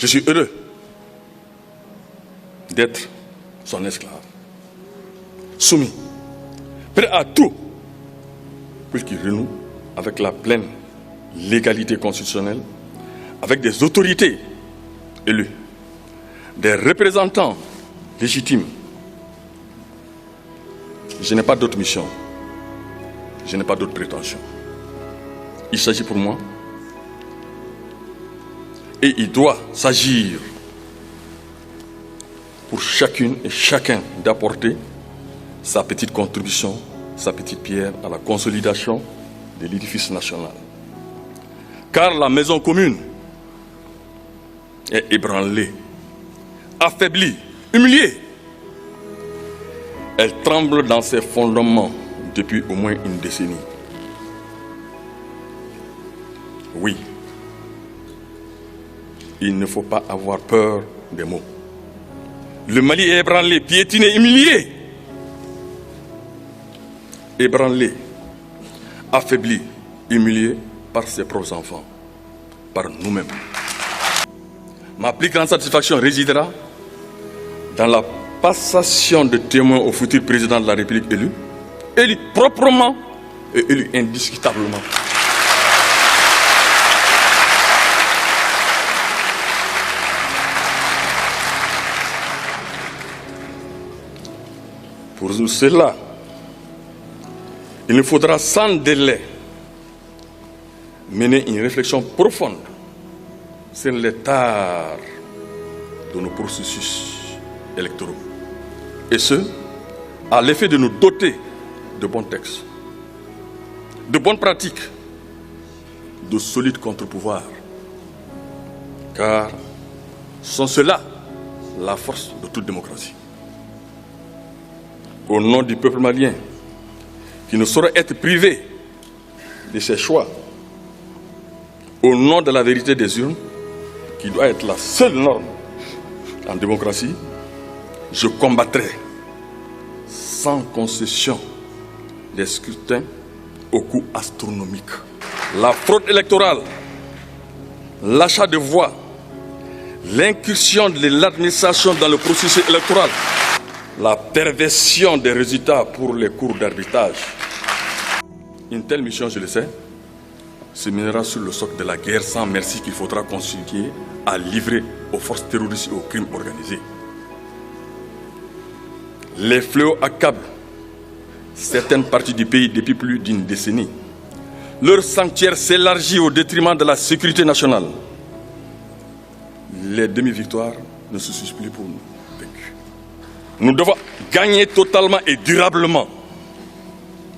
Je suis heureux d'être son esclave, soumis, prêt à tout pour qu'il renoue avec la pleine légalité constitutionnelle, avec des autorités élues, des représentants légitimes. Je n'ai pas d'autre mission, je n'ai pas d'autre prétention. Il s'agit pour moi, et il doit s'agir pour chacune et chacun d'apporter sa petite contribution, sa petite pierre à la consolidation de l'édifice national. Car la maison commune est ébranlée, affaiblie, humiliée. Elle tremble dans ses fondements depuis au moins une décennie. Oui, il ne faut pas avoir peur des mots. Le Mali est ébranlé, piétiné, humilié. Ébranlé, affaibli, humilié par ses propres enfants, par nous-mêmes. Ma plus grande satisfaction résidera dans la passation de témoins au futur président de la République élu, élu proprement et élu indiscutablement. Pour cela, il nous faudra sans délai mener une réflexion profonde sur l'état de nos processus électoraux. Et ce, à l'effet de nous doter de bons textes, de bonnes pratiques, de solides contre-pouvoirs. Car sont ceux-là la force de toute démocratie. Au nom du peuple malien, qui ne saurait être privé de ses choix, au nom de la vérité des urnes, qui doit être la seule norme en démocratie, je combattrai sans concession les scrutins au coût astronomique. La fraude électorale, l'achat de voix, l'incursion de l'administration dans le processus électoral, la perversion des résultats pour les cours d'arbitrage. Une telle mission, je le sais, se mènera sur le socle de la guerre sans merci qu'il faudra constituer à livrer aux forces terroristes et aux crimes organisés. Les fléaux accablent certaines parties du pays depuis plus d'une décennie. Leur sanctuaire s'élargit au détriment de la sécurité nationale. Les demi-victoires ne se suffisent plus pour nous vaincus. Nous devons gagner totalement et durablement.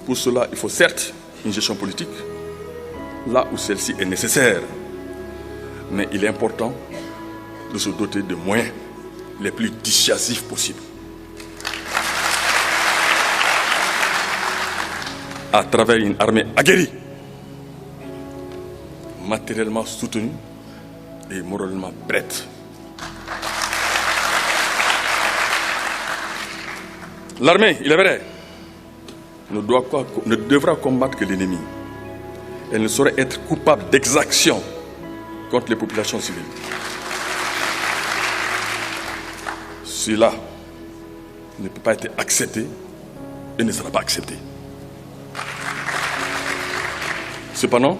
Pour cela, il faut certes une gestion politique, là où celle-ci est nécessaire. Mais il est important de se doter de moyens les plus dissuasifs possibles. À travers une armée aguerrie, matériellement soutenue et moralement prête. L'armée, il est vrai, ne devra combattre que l'ennemi. Elle ne saurait être coupable d'exactions contre les populations civiles. Cela ne peut pas être accepté et ne sera pas accepté. Cependant,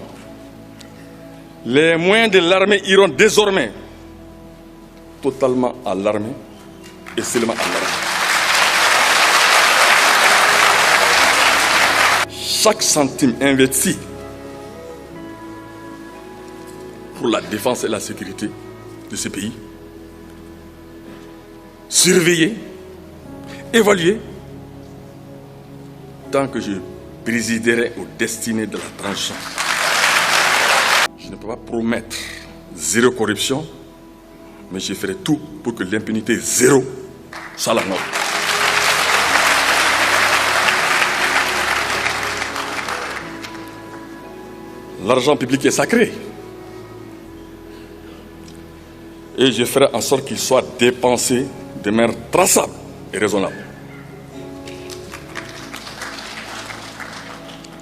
les moyens de l'armée iront désormais totalement à l'armée et seulement à l'armée. Chaque centime investi pour la défense et la sécurité de ce pays, surveillé, évalué, tant que je présiderai aux destinées de la transition. Je ne peux pas promettre zéro corruption, mais je ferai tout pour que l'impunité zéro soit la norme. L'argent public est sacré. Et je ferai en sorte qu'il soit dépensé de manière traçable et raisonnable.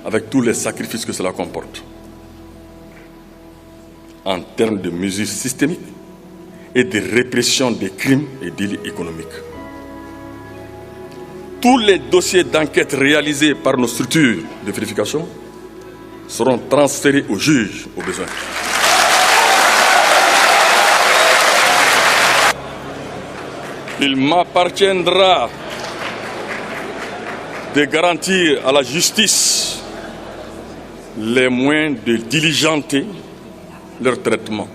Avec tous les sacrifices que cela comporte. En termes de mesures systémiques et de répression des crimes et délits économiques. Tous les dossiers d'enquête réalisés par nos structures de vérification seront transférés aux juges au besoin. Il m'appartiendra de garantir à la justice les moyens de diligenter leur traitement.